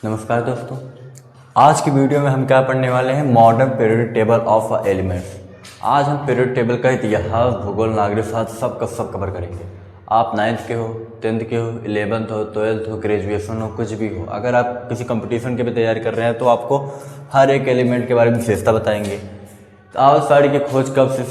नमस्कार दोस्तों। आज की वीडियो में हम क्या पढ़ने वाले हैं, modern periodic table of elements. आज हम पीरियोडिक टेबल का इतिहास, भूगोल, नागरिक शास्त्र सब का सब कवर करेंगे। आप 9th के हो, 10th के हो, 11th हो, 12th हो, ग्रेजुएशन हो, कुछ भी हो, अगर आप किसी कंपटीशन की भी तैयारी कर रहे हैं तो आपको हर एक एलिमेंट के बारे में विशेषता बताएंगे। तो आवर्त की खोज कब से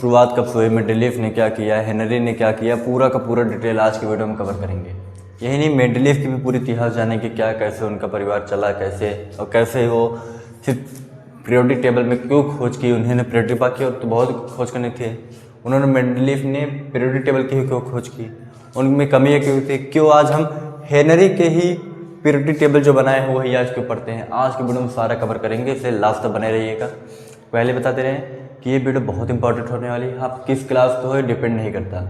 शुरुआत कब से हुई, मेंडलीफ ने क्या किया, हेनरी ने क्या किया, पूरा का पूरा डिटेल आज की वीडियो में कवर करेंगे। यही नहीं, मेंडलीफ की भी पूरी इतिहास जानेंगे, क्या कैसे उनका परिवार चला, कैसे और कैसे वो सिर्फ पीरियोडिक टेबल में क्यों खोज की, उन्होंने पीरियोडिक बाकी और तो बहुत खोज करने थे, उन्होंने मेंडलीफ ने पीरियोडिक टेबल की क्यों खोज की, उनमें कमियाँ क्यों थी, क्यों आज हम हेनरी के ही पीरियोडिक टेबल जो बनाए हैं वही आज क्यों पढ़ते हैं। आज की वीडियो में सारा कवर करेंगे, इसलिए लास्ट तक बने रहिएगा। पहले बताते रहे कि ये वीडियो बहुत इंपॉर्टेंट होने वाली है। आप किस क्लास को हो डिपेंड नहीं करता,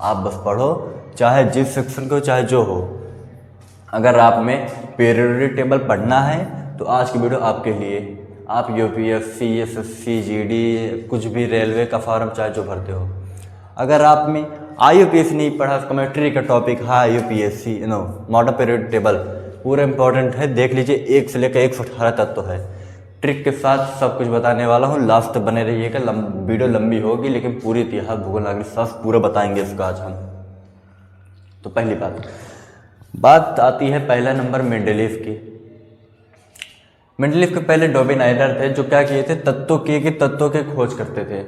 आप बस पढ़ो, चाहे जिस सेक्शन को चाहे जो हो। अगर आप में पीरियोडिक टेबल पढ़ना है तो आज की वीडियो आपके लिए। आप यूपीएससी, एसएससी, जीडी, कुछ भी रेलवे का फॉर्म चाहे जो भरते हो। अगर आप में आईयूपीएससी नहीं पढ़ा, कमेस्ट्री का टॉपिक है आईयूपीएससी, मॉडर्न पीरियोडिक टेबल पूरा इंपॉर्टेंट है, देख लीजिए। 1 से लेकर 118 तत्व है, ट्रिक के साथ सब कुछ बताने वाला हूँ। लास्ट तक बने रहिएगा। वीडियो लंबी होगी लेकिन पूरी इतिहास, भूगोल, नागरिक शास्त्र पूरा बताएंगे इसका आज हम। तो पहली बात आती है पहला नंबर मेंडलीफ की। मेंडलीफ के पहले डोबेनाइरर थे जो क्या किए थे, तत्वों के खोज करते थे।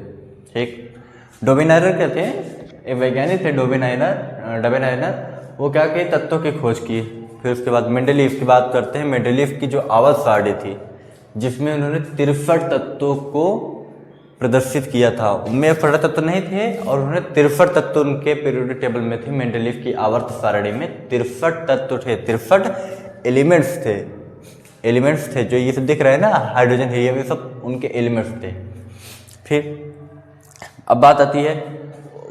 ठीक, डोबेनाइरर क्या थे, एक वैज्ञानिक थे डोबेनाइरर। वो क्या किए, तत्वों की खोज की। फिर उसके बाद मेंडलीफ की बात करते हैं। मेंडलीफ की जो आवर्त सारणी थी जिसमें उन्होंने 63 तत्वों को प्रदर्शित किया था, उनमें 18 तत्व नहीं थे और उन्होंने 63 तत्व उनके पीरियोडिक टेबल में थे। मेंडलीफ की आवर्त सारणी में 63 तत्व थे, 63 एलिमेंट्स थे जो ये सब दिख रहे हैं ना, हाइड्रोजन, हीलियम, ये सब उनके एलिमेंट्स थे। फिर अब बात आती है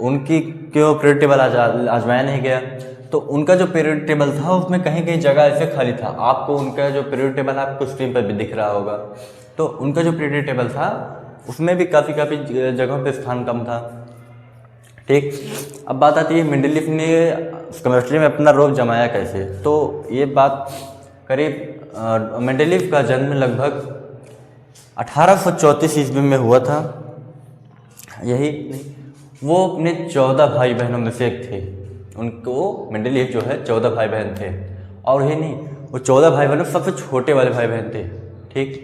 उनकी क्यों पीरियोडिक टेबल आजमाया नहीं गया। तो उनका जो पीरियोडिक टेबल था उसमें कहीं कहीं जगह ऐसे खाली था। आपको उनका जो पीरियोडिक टेबल आपको स्क्रीन पर भी दिख रहा होगा। तो उनका जो पीरियोडिक टेबल था उसमें भी काफ़ी जगहों पे स्थान कम था। ठीक, अब बात आती है मेंडलीफ ने केमिस्ट्री में अपना रोब जमाया कैसे। तो ये बात करीब मेंडलीफ का जन्म लगभग 1834 ईस्वी में हुआ था। यही नहीं, वो अपने 14 भाई बहनों में से एक थे। उनको मेंडलीफ जो है 14 भाई बहन थे, और यही नहीं, वो 14 भाई बहनों सबसे छोटे वाले भाई बहन थे। ठीक,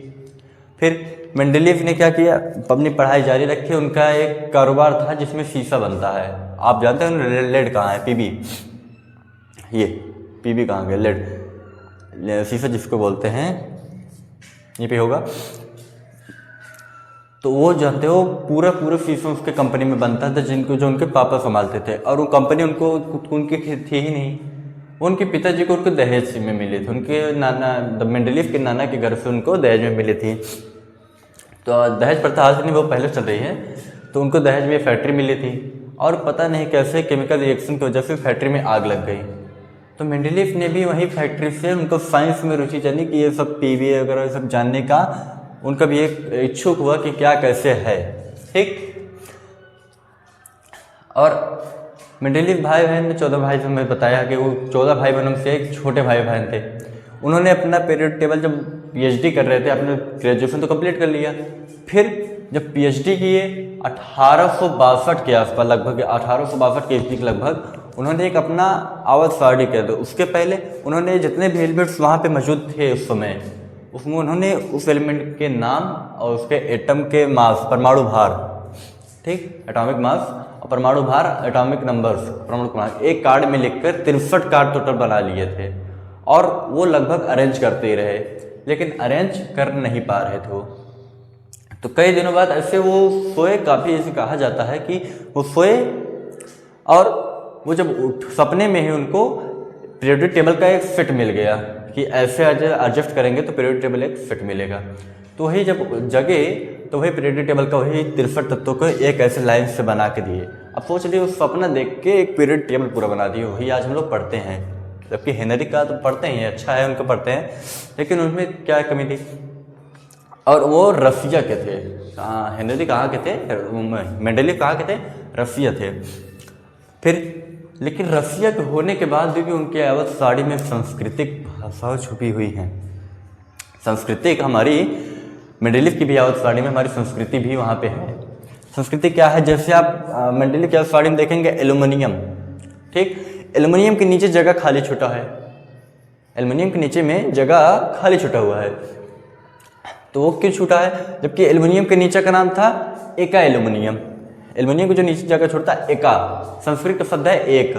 फिर मेंडलीफ ने क्या किया, अपनी पढ़ाई जारी रखी। उनका एक कारोबार था जिसमें शीशा बनता है। आप जानते हैं लेड कहाँ है, पीबी, ये पीबी कहाँ गया, लेड शीशा जिसको बोलते हैं, ये पे होगा। तो वो जानते हो पूरा शीशा उसके कंपनी में बनता था, जो उनके पापा संभालते थे। और वो कंपनी उनकी थी ही नहीं, उनके पिताजी को उनको दहेज में मिली थी। उनके नाना, मेंडलीफ के नाना के घर से उनको दहेज में मिली थी। तो दहेज प्रथा आज नहीं, वो पहले चल रही है। तो उनको दहेज में फैक्ट्री मिली थी और पता नहीं कैसे केमिकल रिएक्शन की वजह से फैक्ट्री में आग लग गई। तो मेंडलीफ ने भी वही फैक्ट्री से, उनको साइंस में रुचि जानी कि ये सब पीवी वगैरह सब जानने का उनका भी एक इच्छुक हुआ कि क्या कैसे है। ठीक, और मेंडलीफ भाई बहन में 14 भाई, मैं बताया कि वो 14 भाई बहनों से एक छोटे भाई बहन थे। उन्होंने अपना पीरियोडिक टेबल, जब पीएचडी कर रहे थे, अपने ग्रेजुएशन तो कंप्लीट कर लिया। फिर जब पीएचडी किए 1862 के आसपास, लगभग 1862 के ईस्वी के लगभग, उन्होंने एक अपना आवर्त सारणी किया था। उसके पहले उन्होंने जितने भी एलिमेंट्स वहाँ पे मौजूद थे उस समय, उसमें उन्होंने उस एलिमेंट के नाम और उसके एटम के मास, परमाणु भार, ठीक, एटॉमिक मास और परमाणु भार, एटॉमिक नंबर्स, परमाणु क्रमांक, एक कार्ड में लिखकर 63 कार्ड टोटल बना लिए थे। और वो लगभग अरेंज करते ही रहे, लेकिन अरेंज कर नहीं पा रहे थे वो। तो कई दिनों बाद ऐसे वो सोए, काफ़ी ऐसे कहा जाता है कि वो सोए और वो जब सपने में ही उनको पीरियोडिक टेबल का एक फिट मिल गया कि ऐसे एडजस्ट करेंगे तो पीरियोडिक टेबल एक फिट मिलेगा। तो वही जब जगे तो वही पीरियोडिक टेबल का वही 63 तत्वों को एक ऐसे लाइन से बना के दिए। अब सोच लिए उस सपना देख के एक पीरियोडिक टेबल पूरा बना दिए, वही आज हम लोग पढ़ते हैं। जबकि हेनरी का तो पढ़ते ही हैं, अच्छा है उनको पढ़ते हैं, लेकिन उनमें क्या कमी थी। और वो रसिया के थे। कहाँ, हेनरी कहाँ के थे, मेंडलीफ कहाँ के थे, रसिया थे। फिर लेकिन रसिया के होने के बाद भी उनके आवर्त सारणी में सांस्कृतिक भाषाएं छुपी हुई हैं। संस्कृति हमारी मेंडेलीव की भी आवर्तवाणी में हमारी संस्कृति भी वहाँ पे है। संस्कृति क्या है, जैसे आप मेंडेलीव की आवर्तवाणी में देखेंगे एल्युमिनियम, ठीक, एल्युमिनियम के नीचे जगह खाली छूटा है, एल्युमिनियम के नीचे में जगह खाली छूटा हुआ है। तो वो क्यों छूटा है, जबकि एल्युमिनियम के नीचे का नाम था एका एल्युमिनियम। एल्युमिनियम को जो नीचे जगह छोड़ता है एका, संस्कृत का शब्द है एक,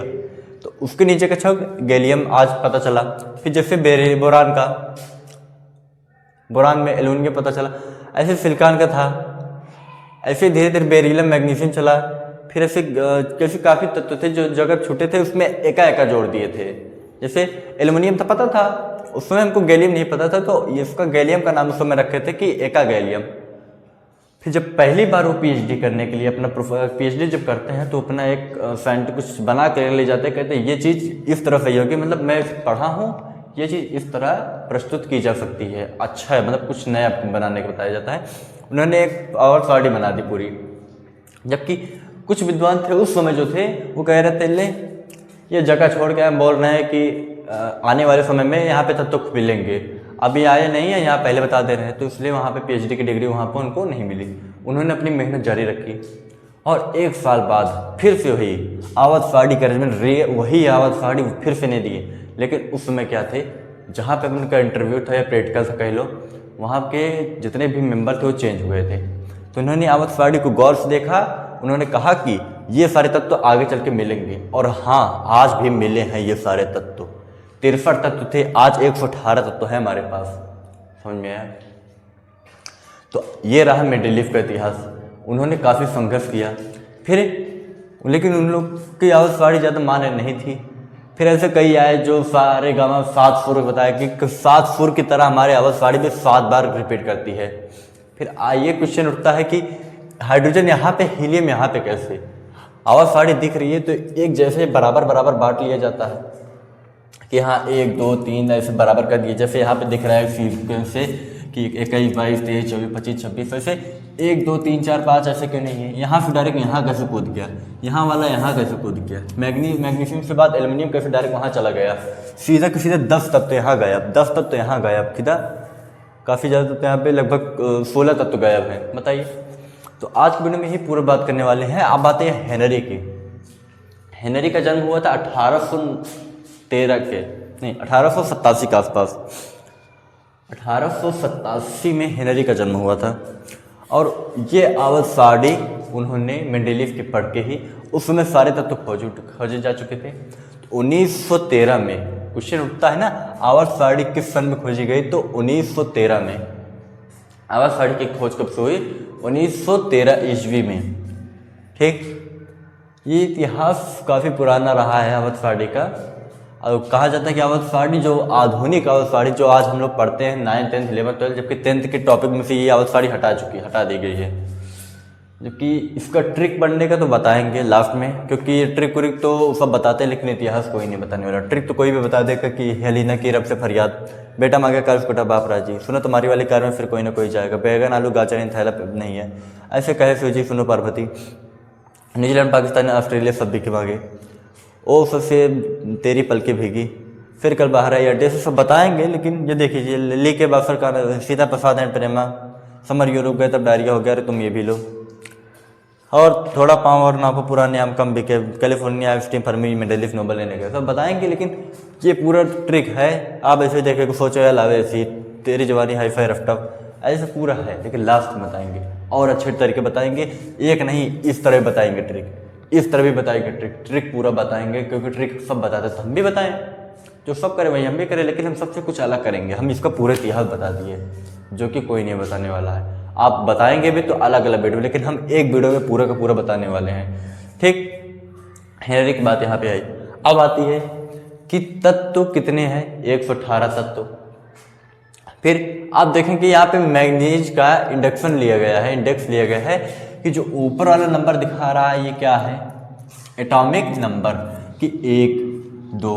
तो उसके नीचे का छग गैलियम आज पता चला। फिर जैसे बोरान का, बोरान में एल्युमिनियम पता चला, ऐसे सिलिकॉन का था, ऐसे धीरे धीरे बेरिलियम मैग्नीशियम चला, फिर ऐसे कैसे काफ़ी तत्व थे जो जगह छूटे थे उसमें एका एका जोड़ दिए थे। जैसे एल्युमिनियम तो पता था, उस समय हमको गैलियम नहीं पता था, तो इसका गैलियम का नाम उस समय रखे थे कि एका गैलियम। फिर जब पहली बार वो पीएचडी करने के लिए अपना पीएचडी जब करते हैं तो अपना एक साइंटिस्ट कुछ बना कर ले जाते हैं, कहते हैं ये चीज़ इस तरह सही होगी, मतलब मैं पढ़ा हूँ ये चीज़ इस तरह प्रस्तुत की जा सकती है, अच्छा है, मतलब कुछ नया बनाने को बताया जाता है। उन्होंने एक आवर्तवाणी बना दी पूरी, जबकि कुछ विद्वान थे उस समय जो थे वो कह रहे थे ले ये जगह छोड़ के हम बोल रहे हैं कि आने वाले समय में यहाँ पे तत्व मिलेंगे, अभी आए नहीं है, यहाँ पहले बता दे रहे हैं, तो इसलिए वहाँ पे पीएचडी की डिग्री वहाँ पर उनको नहीं मिली। उन्होंने अपनी मेहनत जारी रखी और 1 साल बाद फिर से वही आवर्तवाणी का अरेंजमेंट, वही आवर्तवाणी फिर से नहीं दिए। लेकिन उस समय क्या थे, जहाँ पे उनका इंटरव्यू था या प्रैक्टिकल था कह लो, वहाँ के जितने भी मेंबर थे वो चेंज हुए थे। तो उन्होंने आवर्तवाणी को गौर से देखा, उन्होंने कहा कि ये सारे तत्व तो आगे चल के मिलेंगे, और हाँ आज भी मिले हैं ये सारे तत्व। 63 तत्व थे, आज 118 तत्व है हमारे पास। समझ में आया? तो ये रहा मेंडेलीव का इतिहास। उन्होंने काफ़ी संघर्ष किया, फिर लेकिन उन लोग की आवर्तवाणी ज़्यादा मान्य नहीं थी। फिर ऐसे कई आए जो सारे गामा 7 सुर बताया कि 7 सुर की तरह हमारे आवर्तवाणी में 7 बार रिपीट करती है। फिर ये क्वेश्चन उठता है कि हाइड्रोजन यहाँ पे, हीलियम यहाँ पे कैसे? आवर्तवाणी दिख रही है तो एक जैसे बराबर बराबर बांट लिया जाता है कि हाँ 1 2 3 ऐसे बराबर कर दिए। जैसे यहाँ पे दिख रहा है सीक्वेंस से कि 21 22 23 24 25 26, ऐसे 1 2 3 4 5 ऐसे क्यों नहीं है? यहाँ से डायरेक्ट यहाँ कैसे कूद गया, यहाँ वाला यहाँ कैसे कूद गया? मैग्नीशियम से बाद एल्युमिनियम कैसे डायरेक्ट वहाँ चला गया? सीधा किसी से 10 तत्व यहाँ गायब, 10 तत्व यहाँ गायब, सीधा काफ़ी ज़्यादा तत्व यहाँ पे लगभग 16 तत्व गायब हैं। बताइए। तो आज की वीडियो में ही पूरा बात करने वाले हैं। अब बात है हेनरी की। हेनरी का जन्म हुआ था 1813 के, नहीं 1887 के आसपास। 1887 में हेनरी का जन्म हुआ था और ये आवर्तवाणी उन्होंने मेंडेलीव के पढ़ के ही, उस समय सारे तत्व खोजे जा चुके थे। तो 1913 में क्वेश्चन उठता है ना, आवर्तवाणी किस सन में खोजी गई? तो 1913 में। आवर्तवाणी की खोज कब से हुई? 1913 ईस्वी में। ठीक, ये इतिहास काफ़ी पुराना रहा है आवर्तवाणी का। और कहा जाता है कि आवर्तवाणी जो आधुनिक आवर्तवाणी जो आज हम लोग पढ़ते हैं 9th 10th 11th 12th, जबकि 10th के टॉपिक में से ये आवर्तवाणी हटा दी गई है। जबकि इसका ट्रिक बनने का तो बताएंगे लास्ट में, क्योंकि ये ट्रिक व्रिक तो सब बताते हैं लेकिन इतिहास कोई नहीं बताने वाला। ट्रिक तो कोई भी बता देगा कि हेलिना की रब से फरियाद, बेटा मांगे कार कोटा बाप राजी, सुनो तुम्हारी वाली कार में फिर कोई ना कोई जाएगा, बैगन आलू गाजर इन थैला नहीं है, ऐसे कहे सूजी सुनो पार्वती, न्यूजीलैंड पाकिस्तान ऑस्ट्रेलिया सब भी के मांगे, ओ सबसे तेरी पलके भीगी, फिर कल बाहर आई अड्डे से, सब बताएंगे। लेकिन ये देखिए ली के बाफर का सीधा प्रसाद एंड प्रेमा, समर यूरोप गए तब डायरिया हो गया, अरे तुम ये भी लो, और थोड़ा पाँव और नापो पुराने आम कम बिके, California steam Fermi Mendeleev Nobel लेने गए, सब बताएंगे। लेकिन ये पूरा ट्रिक है, आप ऐसे देखे को सोचो या लावे ऐसी तेरी जवानी हाई फाई रफ्टअप, ऐसे पूरा है। लेकिन लास्ट में बताएंगे और अच्छे तरीके बताएंगे, एक नहीं इस तरह बताएंगे ट्रिक, इस तरह भी बताएंगे ट्रिक पूरा बताएंगे, क्योंकि ट्रिक सब बताते तो हम भी बताएं, जो सब करें वही हम भी करें, लेकिन हम सबसे कुछ अलग करेंगे। हम इसका पूरा इतिहास बता दिए जो कि कोई नहीं बताने वाला है। आप बताएंगे भी तो अलग अलग वीडियो, लेकिन हम एक वीडियो में पूरा का पूरा बताने वाले हैं। ठीक, हेनरी की बात यहाँ पे आई। अब आती है कि तत्व कितने हैं? 118 तत्व। फिर आप देखें कि यहाँ पे मैग्नीज का इंडेक्स लिया गया है कि जो ऊपर वाला नंबर दिखा रहा है ये क्या है? एटॉमिक नंबर, कि 1 2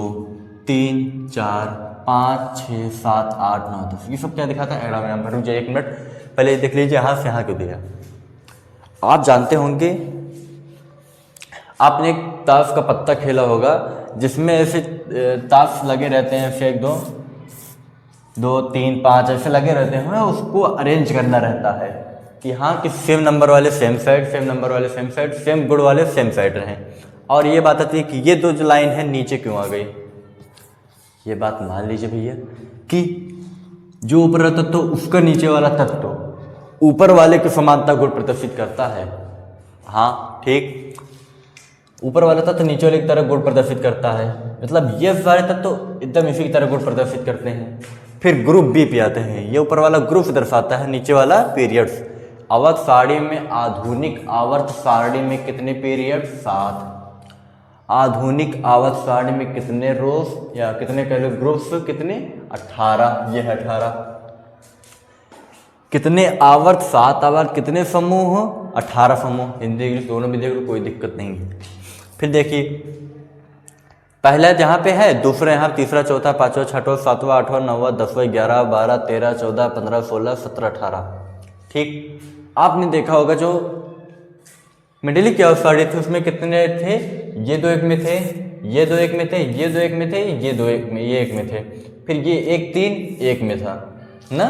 3 4 5 6 7 8 9 10, ये सब क्या दिखाता है? Atomic number. मुझे 1 मिनट पहले देख लीजिए यहाँ से यहाँ क्यों दिया। आप जानते होंगे, आपने एक ताश का पत्ता खेला होगा जिसमें ऐसे ताश लगे रहते हैं, ऐसे 1 2 2 3 5 ऐसे लगे रहते हैं, हमें उसको अरेंज करना रहता है कि हाँ कि सेम नंबर वाले सेम साइड, सेम नंबर वाले सेम साइड, सेम गुण वाले सेम साइड रहें। और ये बात आती है कि ये दो जो लाइन है नीचे क्यों आ गई। ये बात मान लीजिए भैया कि जो ऊपर वाला तत्व उसका नीचे वाला तत्व ऊपर वाले की समानता गुण प्रदर्शित करता है। हाँ ठीक, ऊपर वाला तत्व नीचे वाले की तरह गुण प्रदर्शित करता है, मतलब ये सारे तत्व एकदम इसी की तरह गुण प्रदर्शित करते हैं। फिर ग्रुप बी पे आते हैं, ये ऊपर वाला ग्रुप दर्शाता है, नीचे वाला पीरियड्स। आवर्त सारणी में आधुनिक आवर्त सारणी में कितने पीरियड? 7। आधुनिक आवर्त सारणी में कितने रोज या कितने कह लो ग्रुप्स? कितने? 18। ये है 18। कितने आवर्त? 7 आवर्त। कितने समूह? 18 समूह। हिंदी इंग्लिश दोनों भी देख लो, कोई दिक्कत नहीं है। फिर देखिए पहला जहाँ पे है, दूसरा यहाँ, तीसरा, चौथा, पांचवा, छठवां, सातवां, आठवां, नौवां, 10वां, 11, 12, 13, 14, 15, 16, 17, 18। ठीक, आपने देखा होगा जो मिडिल की आवर्त सारणी थी उसमें कितने थे? ये 2 एक में थे, ये 2 एक में थे, ये 2 एक में थे, ये 2 एक में, ये एक में थे। फिर ये 1 3 एक में था ना।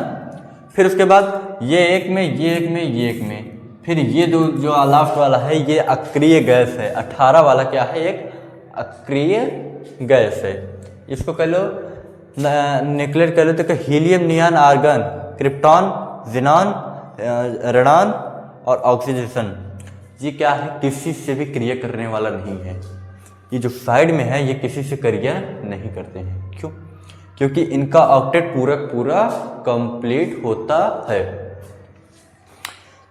फिर उसके बाद ये एक में, ये एक में, ये एक में। फिर ये दो जो लास्ट वाला है ये अक्रिय गैस है। 18 वाला क्या है? एक अक्रिय गैस है। इसको कह लो न्यूक्लियर कह लो तो helium, neon, argon, krypton, xenon, radon और ऑक्सीजन। ये क्या है? किसी से भी क्रिया करने वाला नहीं है। ये जो साइड में है ये किसी से क्रिया नहीं करते हैं। क्यों? क्योंकि इनका ऑक्टेट पूरा कंप्लीट होता है।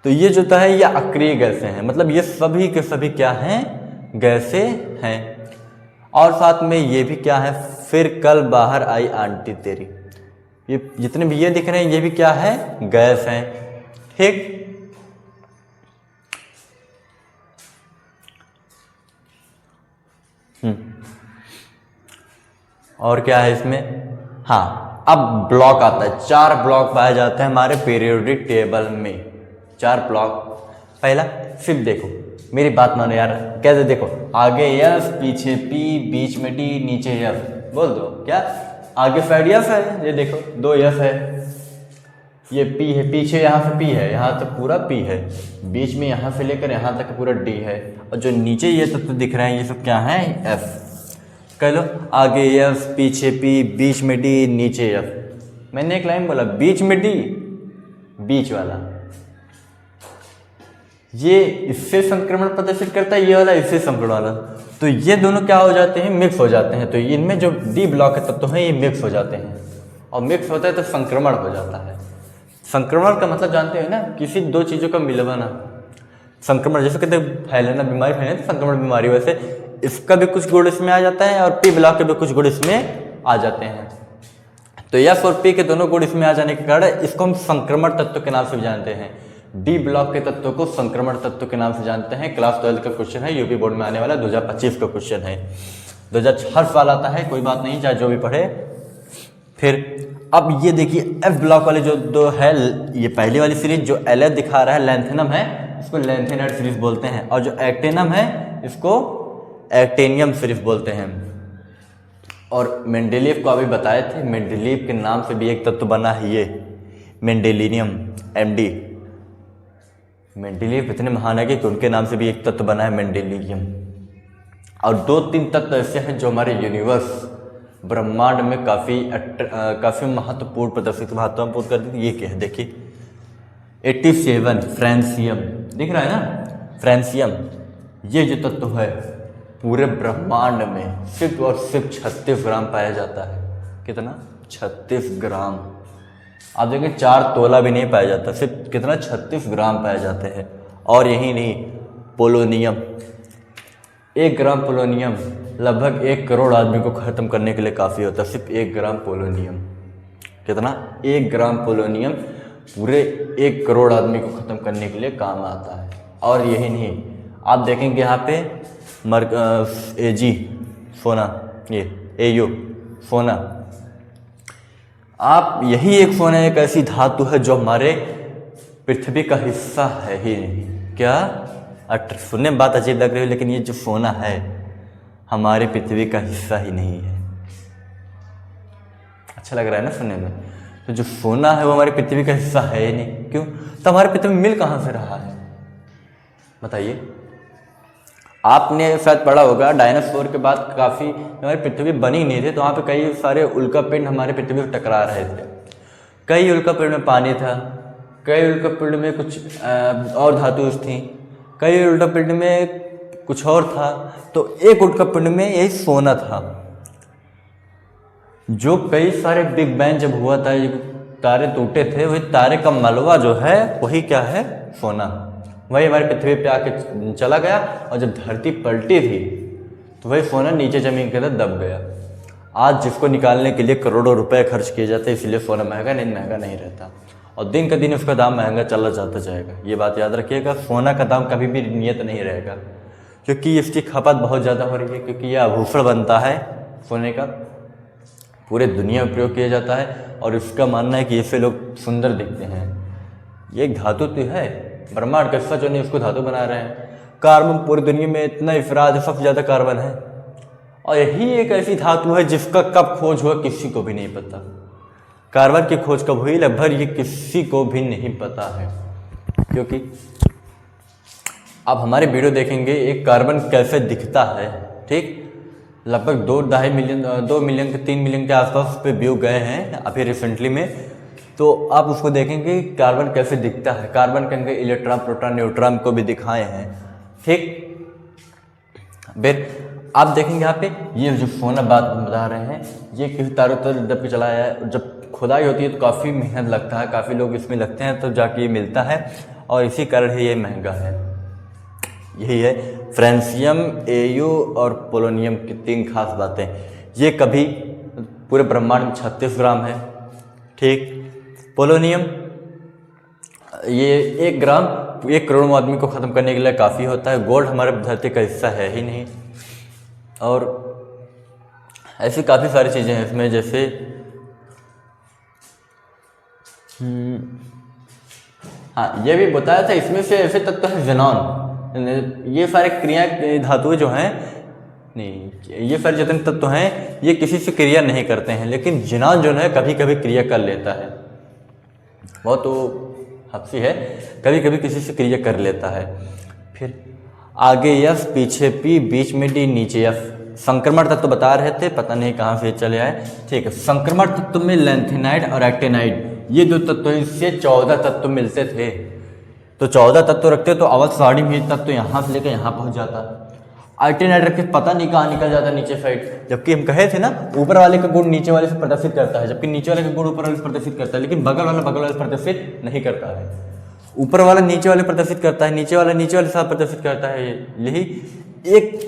तो ये जो है ये अक्रिय गैसें हैं, मतलब ये सभी के सभी क्या हैं? गैसें हैं। और साथ में ये भी क्या है? फिर कल बाहर आई आंटी तेरी। ये जितने भी ये दिख रहे हैं ये भी क्या है? गैस हैं। ठीक, और क्या है इसमें? हाँ, अब ब्लॉक आता है। 4 ब्लॉक पाए जाते हैं हमारे पीरियोडिक टेबल में। 4 ब्लॉक। पहला, सिर्फ देखो मेरी बात मानो यार, कैसे देखो, आगे एफ, पीछे पी, बीच में डी, नीचे एफ। बोल दो क्या? आगे साइड एफ है, ये देखो 2 एफ है, ये पी है, पीछे यहाँ से पी है, यहाँ तक पूरा पी है, बीच में यहाँ से लेकर यहाँ तक पूरा डी है, और जो नीचे ये तत्व दिख रहे हैं ये सब क्या है? एफ। कह लो आगे एफ, पीछे पी, बीच में डी, नीचे एफ। मैंने एक लाइन बोला बीच में डी, बीच वाला ये इससे संक्रमण प्रदर्शित करता है, ये वाला इससे संक्रमण वाला, तो ये दोनों क्या हो जाते हैं? मिक्स हो जाते हैं। तो इनमें जो डी ब्लॉक के तत्व हैं ये मिक्स हो जाते हैं, और मिक्स होता है तो संक्रमण हो जाता है। संक्रमण का मतलब जानते हैं ना, किसी 2 चीज़ों का मिलवाना। संक्रमण जैसे कहते हैं फैलना, बीमारी फैलना, तो संक्रमण बीमारी, वैसे इसका भी कुछ गुण इसमें आ जाता है और पी ब्लॉक के भी कुछ गुण इसमें आ जाते हैं। तो एफ और पी के दोनों गुण इसमें आ जाने के कारण इसको हम संक्रमण तत्व के नाम से भी जानते हैं। डी ब्लॉक के तत्व को संक्रमण तत्व के नाम से जानते हैं। क्लास 12 का क्वेश्चन है, यूपी बोर्ड में आने वाला 2025 का क्वेश्चन है। 2006 साल आता है, कोई बात नहीं, चाहे जो भी पढ़े। फिर अब ये देखिए एफ ब्लॉक वाले जो 2 है, ये पहली वाली सीरीज जो एल दिखा रहा है लैंथेनम है, इसको लैंथेनाइड सीरीज बोलते हैं, और जो एक्टेनम है इसको एक्टेनियम सीरीज बोलते हैं। और मेंडेलीव को अभी बताए थे, मेंडेलीव के नाम से भी एक तत्व बना है ये मेंडेलिनियम, एमडी। मेंडेलीव इतने महान है कि उनके नाम से भी एक तत्व बना है मेंडेलियम। और 2-3 तत्व ऐसे हैं जो हमारे यूनिवर्स ब्रह्मांड में काफ़ी महत्वपूर्ण प्रदर्शित महत्वपूर्ण कर दी। ये क्या है देखिए 87 फ्रांसियम दिख रहा है ना, फ्रांसियम। ये जो तत्व है पूरे ब्रह्मांड में सिर्फ और सिर्फ 36 ग्राम पाया जाता है। कितना? 36 ग्राम। आप देखें 4 तोला भी नहीं पाया जाता, सिर्फ कितना? 36 ग्राम पाए जाते हैं। और यही नहीं, पोलोनियम, 1 ग्राम पोलोनियम लगभग 1 करोड़ आदमी को ख़त्म करने के लिए काफ़ी होता है। सिर्फ 1 ग्राम पोलोनियम। कितना? 1 ग्राम पोलोनियम पूरे 1 करोड़ आदमी को ख़त्म करने के लिए काम आता है। और यही नहीं, आप देखेंगे यहाँ पे एजी सोना, ये एयू सोना, आप यही एक सोना एक ऐसी धातु है जो हमारे पृथ्वी का हिस्सा है ही नहीं। क्या? सुनने में बात अजीब लग रही है, लेकिन ये जो सोना है हमारे पृथ्वी का हिस्सा ही नहीं है। अच्छा लग रहा है ना सुनने में? तो जो सोना है वो हमारी पृथ्वी का हिस्सा है ही नहीं। क्यों? तो हमारी पृथ्वी में मिल कहाँ से रहा है बताइए। आपने शायद पढ़ा होगा डायनासोर के बाद काफ़ी हमारी पृथ्वी बनी नहीं थी, तो वहाँ पे कई सारे उल्कापिंड हमारे पृथ्वी पर टकरा रहे थे। कई उल्कापिंड में पानी था, कई उल्कापिंड में कुछ और धातु थी, कई उल्कापिंड में कुछ और था, तो एक उल्कापिंड में यही सोना था। जो कई सारे बिग बैंग जब हुआ था, ये तारे टूटे थे, वही तारे का मलबा जो है वही क्या है? सोना। वही हमारी पृथ्वी पे आके चला गया, और जब धरती पलटी थी तो वही सोना नीचे जमीन के अंदर दब गया। आज जिसको निकालने के लिए करोड़ों रुपए खर्च किए जाते हैं, इसलिए सोना महंगा नहीं रहता, और दिन का दिन उसका दाम महंगा चला जाता जाएगा। ये बात याद रखिएगा, सोना का दाम कभी भी नियत नहीं रहेगा, क्योंकि इसकी खपत बहुत ज़्यादा हो रही है, क्योंकि यह आभूषण बनता है सोने का, पूरे दुनिया में प्रयोग किया जाता है, और इसका मानना है कि इससे लोग सुंदर दिखते हैं। ये एक धातु तो है, ब्रह्मांड का हिस्सा जो नहीं उसको धातु बना रहे हैं। कार्बन पूरी दुनिया में इतना अफराद है, सबसे ज़्यादा कार्बन है, और यही एक ऐसी धातु है जिसका कब खोज हुआ किसी को भी नहीं पता। कार्बन की खोज कब हुई लगभग ये किसी को भी नहीं पता है, क्योंकि आप हमारे वीडियो देखेंगे एक कार्बन कैसे दिखता है, ठीक, लगभग 2 मिलियन के 3 मिलियन के आसपास पे व्यू गए हैं अभी रिसेंटली में, तो आप उसको देखेंगे कार्बन कैसे दिखता है। कार्बन के अंदर इलेक्ट्रॉन, प्रोटॉन, न्यूट्रॉन को भी दिखाए हैं, ठीक। फिर आप देखेंगे यहाँ पे ये जो सोना बात बता रहे हैं, ये किसी तारों तर दब के चला है। जब खुदाई होती है तो काफ़ी मेहनत लगता है, काफ़ी लोग इसमें लगते हैं, तो जाके ये मिलता है, और इसी कारण ही ये महंगा है। यही है फ्रेंसियम, एयू और पोलोनियम की 3 खास बातें। ये कभी पूरे ब्रह्मांड में 36 ग्राम है, ठीक। पोलोनियम ये 1 ग्राम 1 करोड़ आदमी को ख़त्म करने के लिए काफ़ी होता है। गोल्ड हमारे धरती का हिस्सा है ही नहीं, और ऐसी काफ़ी सारी चीज़ें हैं इसमें, जैसे हाँ, ये भी बताया था इसमें से ऐसे तत्व है ज़ेनॉन। ये सारे क्रिया धातुएं जो हैं, नहीं, ये सारे जितने तत्व हैं ये किसी से क्रिया नहीं करते हैं, लेकिन ज़ेनॉन जो है कभी कभी क्रिया कर लेता है। बहुत तो हफ्सी है, कभी कभी किसी से क्रिया कर लेता है। फिर आगे एफ, पीछे पी, बीच में डी, नीचे एफ। संक्रमण तत्व बता रहे थे, पता नहीं कहाँ से चले आए, ठीक है। संक्रमण तत्व में लैंथेनाइड और एक्टिनाइड, ये 2 तत्व, इससे 14 तत्व मिलते थे। तो 14 तत्व रखते तो अवध सारणी में तत्व यहाँ से लेकर यहाँ पहुँच जाता। एक्टिनाइड रख के पता नहीं कहाँ निकल जाता नीचे साइड, जबकि हम कहे थे ना ऊपर वाले का गुण नीचे वाले से प्रदर्शित करता है, जबकि नीचे वाले का गुण ऊपर वाले से प्रदर्शित करता है, लेकिन बगल वाला प्रदर्शित नहीं करता है। ऊपर वाला नीचे वाले प्रदर्शित करता है, नीचे वाले के साथ प्रदर्शित करता है। यही एक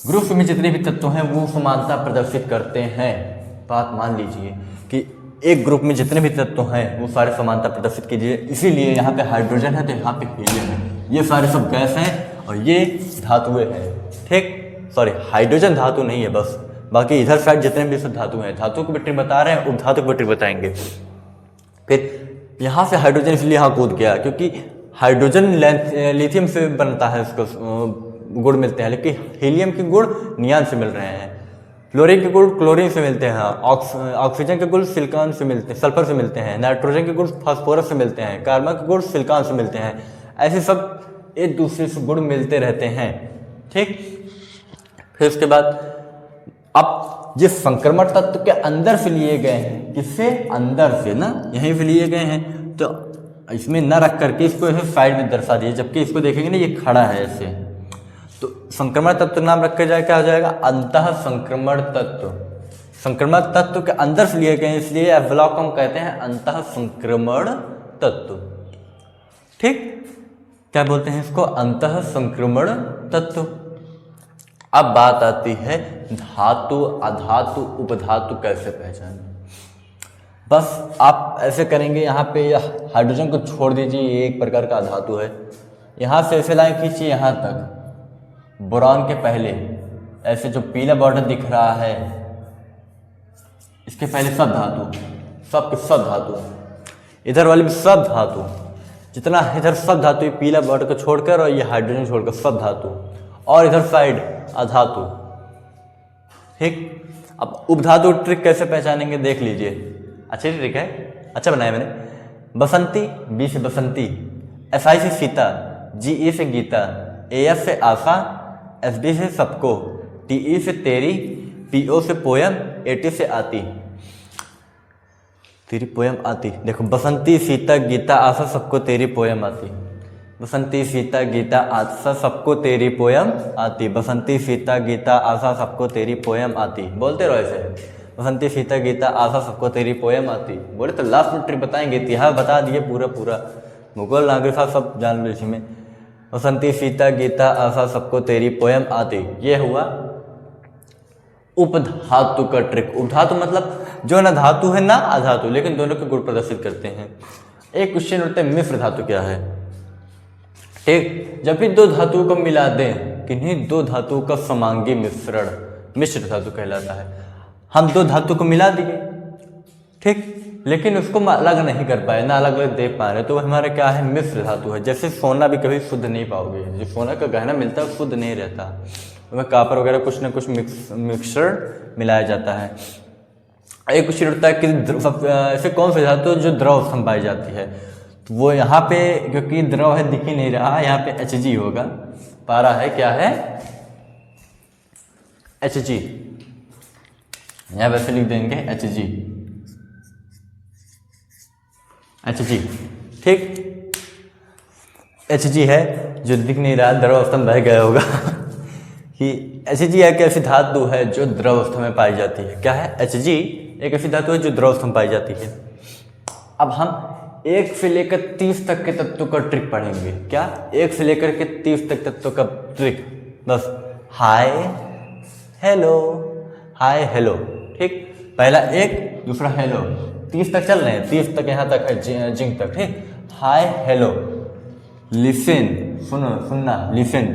ग्रुप में जितने भी तत्व हैं वो समानता प्रदर्शित करते हैं। बात मान लीजिए कि एक ग्रुप में जितने भी तत्व हैं वो सारे समानता प्रदर्शित कीजिए। इसीलिए यहाँ पे हाइड्रोजन है तो यहाँ पे हीलियम है, ये सारे सब गैस हैं और ये धातुएं हैं, ठीक। सॉरी, हाइड्रोजन धातु नहीं है बस, बाकी इधर साइड जितने भी सब धातु हैं, धातु को बैटरी बता रहे हैं, उपधातु को बैटरी बताएंगे। फिर यहाँ से हाइड्रोजन इसलिए यहाँ कूद गया क्योंकि हाइड्रोजन लिथियम से बनता है, उसको गुण मिलते हैं, लेकिन हीलियम के गुण नियान से मिल रहे हैं, फ्लोरीन के गुण क्लोरीन से मिलते हैं, ऑक्सीजन के गुण सिलिकॉन से मिलते हैं, सल्फर से मिलते हैं, नाइट्रोजन के गुण फास्फोरस से मिलते हैं, कार्बन के गुण सिलिकॉन से मिलते हैं। ऐसे सब एक दूसरे से गुण मिलते रहते हैं, ठीक। फिर उसके बाद अब ये संक्रमण तत्व के अंदर से लिए गए हैं, किससे? अंदर से ना, यहीं से लिए गए हैं, तो इसमें न रख करके इसको ऐसे साइड में दर्शा दिए, जबकि इसको देखेंगे ना ये खड़ा है ऐसे, तो संक्रमण तत्व नाम रखा जाए, क्या हो जाएगा? अंतः संक्रमण तत्व। संक्रमण तत्व के अंदर से लिए गए, इसलिए ब्लॉक हम कहते हैं अंतः संक्रमण तत्व, ठीक। क्या बोलते हैं इसको? अंतः संक्रमण तत्व। अब बात आती है धातु, अधातु, उपधातु कैसे पहचानें। बस आप ऐसे करेंगे, यहाँ पे हाइड्रोजन को छोड़ दीजिए, ये एक प्रकार का अधातु है। यहाँ से ऐसे लाइन खींचिए यहाँ तक, बोरॉन के पहले ऐसे जो पीला बॉर्डर दिख रहा है, इसके पहले सब धातु, सब के सब धातु, इधर वाले भी सब धातु, जितना इधर सब धातु, पीला बॉर्डर को छोड़कर और ये हाइड्रोजन छोड़कर सब धातु, और इधर साइड अधातु, ठीक। अब उपधातु ट्रिक कैसे पहचानेंगे देख लीजिए। अच्छी ट्रिक है, अच्छा बनाया मैंने। बसंती, बी से बसंती, एस आई से सीता, जी ई से गीता, ए एफ से आशा, एस बी से सबको, टी ई से तेरी, पी ओ से पोयम, ए टी से आती, तेरी पोयम आती। देखो बसंती सीता गीता आशा सबको तेरी पोयम आती, बसंती सीता गीता आशा सबको तेरी पोयम आती, बसंती सीता गीता आशा सबको तेरी पोयम आती। बोलते रहो ऐसे, बसंती सीता गीता आशा सबको तेरी पोयम आती। बोले तो लास्ट में ट्रिक बताएंगे, इतिहास बता दिए पूरा पूरा, भूगोल नागरिक साहब सब जान लो इसी में। बसंती सीता गीता आशा सबको तेरी पोयम आती, ये हुआ उपधातु का ट्रिक। उपधातु मतलब जो ना धातु है ना अधातु, लेकिन दोनों के गुण प्रदर्शित करते हैं। एक क्वेश्चन उठता है मिश्र धातु क्या है। ठीक, जब भी दो धातुओं को मिला दें, किन्हीं दो धातुओं का समांगी मिश्रण मिश्र धातु कहलाता है। हम दो धातु को मिला दिए, ठीक, लेकिन उसको अलग नहीं कर पाए, ना अलग अलग देख पा रहे, तो हमारा क्या है, मिश्र धातु है। जैसे सोना भी कभी शुद्ध नहीं पाओगे, जो सोना का गहना मिलता है शुद्ध नहीं रहता, उसमें कापर वगैरह कुछ ना कुछ मिक्सर मिलाया जाता है। एक क्वेश्चन उठता है कि ऐसे कौन सी धातु जो द्रव अवस्था में पाई जाती है, तो वो यहाँ पे क्योंकि द्रव है दिख ही नहीं रहा, यहाँ पे Hg होगा, पारा है क्या है, Hg, यहाँ वैसे लिख देंगे Hg, Hg, ठीक, Hg है जो दिख नहीं रहा, द्रव अवस्था में बह गया होगा कि Hg एक ऐसी धातु है जो द्रव अवस्था में पाई जाती है। क्या है, Hg एक ऐसी धातु है जो द्रव अवस्था में पाई जाती है। अब हम 1 से लेकर 30 तक के तत्वों का ट्रिक पढ़ेंगे। क्या, 1 से लेकर के 30 तक तत्वों का ट्रिक, बस हाय हेलो, हाय हेलो, ठीक, पहला 1, दूसरा हेलो, 30 तक चल रहे हैं, 30 तक यहाँ तक है जिंक तक, ठीक, हाय हेलो, लिसन, सुनो सुनना, listen,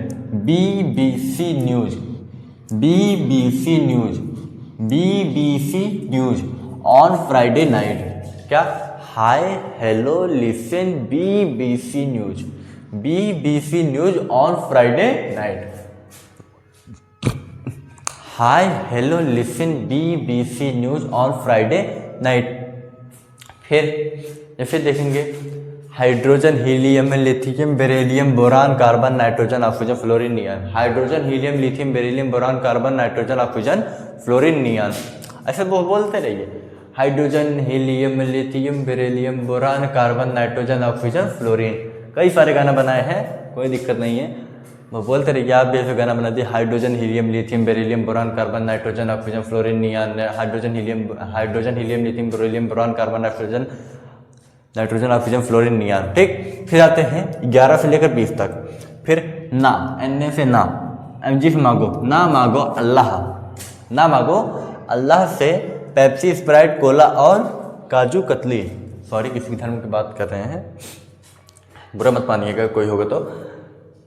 BBC news, BBC news, BBC news on Friday night. क्या, hi hello listen BBC news, BBC news on Friday night, hi hello listen BBC news on Friday night. फिर जैसे देखेंगे hydrogen helium lithium beryllium boron carbon nitrogen oxygen fluorine neon, hydrogen helium lithium beryllium boron carbon nitrogen oxygen fluorine neon, ऐसे बोलते रहिए, hydrogen helium lithium beryllium boron carbon nitrogen oxygen fluorine. कई सारे गाना बनाए हैं, कोई दिक्कत नहीं है, वो बोलते रहिए। आप भी ऐसे गाना बना दिए, hydrogen helium lithium beryllium boron carbon nitrogen oxygen fluorine neon, hydrogen helium lithium beryllium boron carbon nitrogen oxygen fluorine neon, ठीक। फिर आते हैं 11 से लेकर 20 तक। फिर ना, NA से ना, MG से मांगो, ना मांगो अल्लाह, ना मांगो अल्लाह से पेप्सी स्प्राइट कोला और काजू कतली। सॉरी, किसी धर्म की बात कर रहे हैं, बुरा मत मानिएगा कोई होगा तो।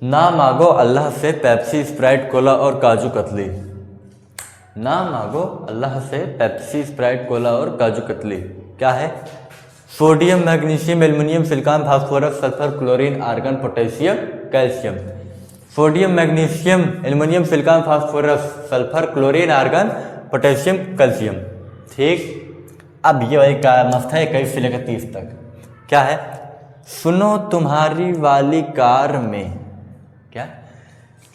ना मांगो अल्लाह से पेप्सी स्प्राइट कोला और काजू कतली, ना मांगो अल्लाह से पेप्सी स्प्राइट कोला और काजू कतली। क्या है, sodium magnesium aluminium silicon phosphorus sulphur chlorine argon potassium calcium, sodium magnesium aluminium silicon phosphorus sulphur chlorine argon potassium calcium, ठीक। अब ये वही का मस्त है 21 से लेकर 30 तक। क्या है, सुनो तुम्हारी वाली कार में, क्या,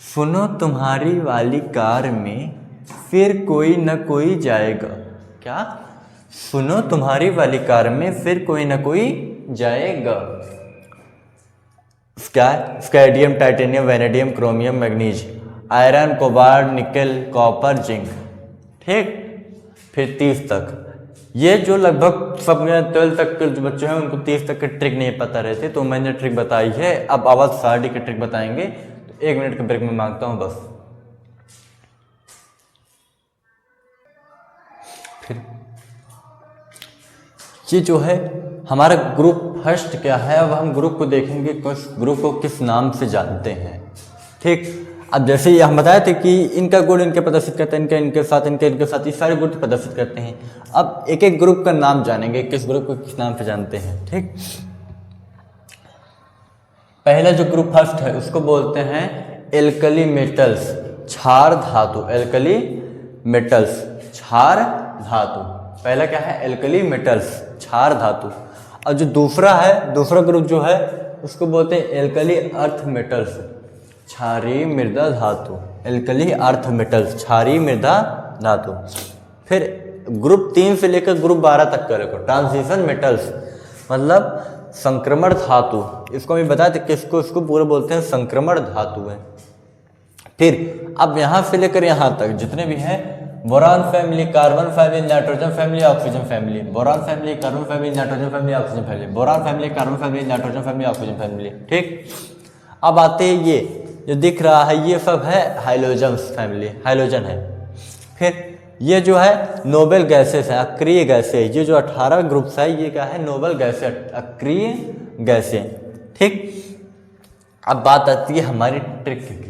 सुनो तुम्हारी वाली कार में फिर कोई न कोई जाएगा। क्या, सुनो तुम्हारी वाली कार में फिर कोई न कोई जाएगा। Scandium titanium vanadium chromium manganese iron cobalt nickel copper zinc, ठीक। फिर 30 तक, ये जो लगभग सब 12 तक के जो बच्चे हैं उनको 30 तक के ट्रिक नहीं पता रहते, तो मैंने ट्रिक बताई है। अब आवाज साड़ी की ट्रिक बताएंगे, तो 1 मिनट का ब्रेक में मांगता हूँ बस। फिर ये जो है हमारा ग्रुप फर्स्ट क्या है, अब हम ग्रुप को देखेंगे, ग्रुप को किस नाम से जानते हैं, ठीक। अब जैसे ये हम बताए थे कि इनका गुण इनके प्रदर्शित करते हैं, इनके साथ ये सारे गुण प्रदर्शित करते हैं। अब एक एक ग्रुप का नाम जानेंगे, किस ग्रुप को किस नाम से जानते हैं, ठीक। पहला जो ग्रुप फर्स्ट है उसको बोलते हैं एल्कली मेटल्स, क्षार धातु, एल्कली मेटल्स क्षार धातु, पहला क्या है, एल्कली मेटल्स, क्षार धातु। और जो दूसरा ग्रुप जो है उसको बोलते हैं एल्कली अर्थ मेटल्स, क्षारीय मृदा धातु। एल्कली अर्थ मेटल्स, क्षारीय मृदा धातु। फिर ग्रुप 3 से लेकर ग्रुप 12 तक का रखो, ट्रांजिशन मेटल्स, मतलब संक्रमण धातु। इसको भी बता दें किसको, इसको पूरा बोलते हैं संक्रमण धातु है। फिर अब यहाँ से लेकर यहाँ तक जितने भी हैं, boron family, carbon family, nitrogen family, oxygen family, boron family, carbon family, nitrogen family, oxygen family, boron family, carbon family, nitrogen family, oxygen family. ठीक, अब आते हैं ये जो दिख रहा है, ये सब है हाइलोजन फैमिली, हाइलोजन है। फिर ये जो है नोबल गैसेस है, अक्रिय गैसें। ये जो 18 ग्रुप्स है ये क्या है, नोबल गैसें, अक्रिय गैसें। ठीक, अब बात आती है हमारी ट्रिक की,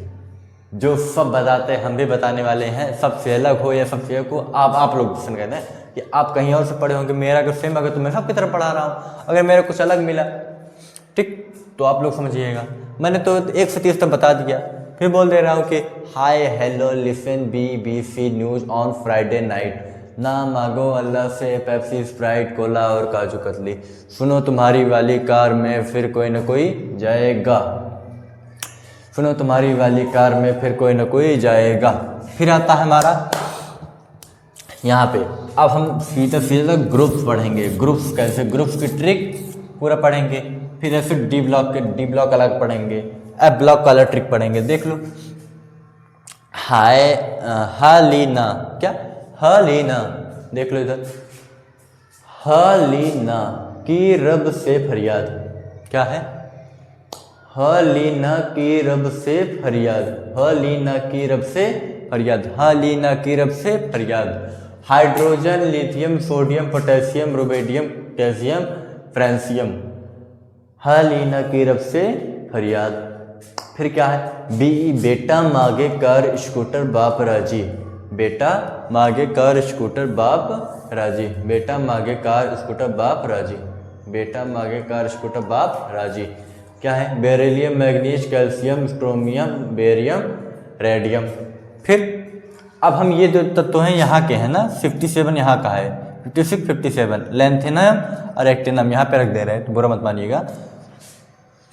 जो सब बताते हैं हम भी बताने वाले हैं, सबसे अलग हो या सबसे अलग हो, आप लोग डिसीजन कहते हैं कि आप कहीं और से पढ़े होंगे, मेरा अगर सेम अगर तो मैं सबकी तरफ पढ़ा रहा हूँ, अगर मेरा कुछ अलग मिला ठीक तो आप लोग समझिएगा। मैंने तो 1 से 30 तक बता दिया, फिर बोल दे रहा हूँ कि हाय hello listen BBC news on Friday night, ना मांगो अल्लाह से पेप्सी स्प्राइट कोला और काजू कतली, सुनो तुम्हारी वाली कार में फिर कोई ना कोई जाएगा, सुनो तुम्हारी वाली कार में फिर कोई ना कोई जाएगा। फिर आता है हमारा यहाँ पे, अब हम सीधे ग्रुप्स पढ़ेंगे, ग्रुप्स कैसे, ग्रुप्स की ट्रिक पूरा पढ़ेंगे। फिर ऐसे डी ब्लॉक अलग पढ़ेंगे, एफ ब्लॉक का अलग ट्रिक पढ़ेंगे। देख लो, हालीना, क्या हालीना, देख लो इधर, हालीना की रब से फरियाद, क्या है, हालीना की रब से फरियाद, हालीना की रब से फरियाद, हालीना की रब से फरियाद। Hydrogen, lithium, sodium, potassium, rubidium, calcium, francium, हालीना की रब से फरियाद। फिर क्या है, बेटा मांगे कार स्कूटर बाप राजी, बेटा मांगे कार स्कूटर बाप राजी, बेटा मांगे कार स्कूटर बाप राजी, बेटा मांगे कार स्कूटर बाप राजी। क्या है, beryllium, manganese, calcium, chromium, barium, radium. फिर अब हम ये जो तत्व हैं यहाँ के हैं ना, 57 यहाँ का है, 56, 57, लेंथेनम और एक्टिनम यहाँ पे रख दे रहे हैं, तो बुरा मत मानिएगा।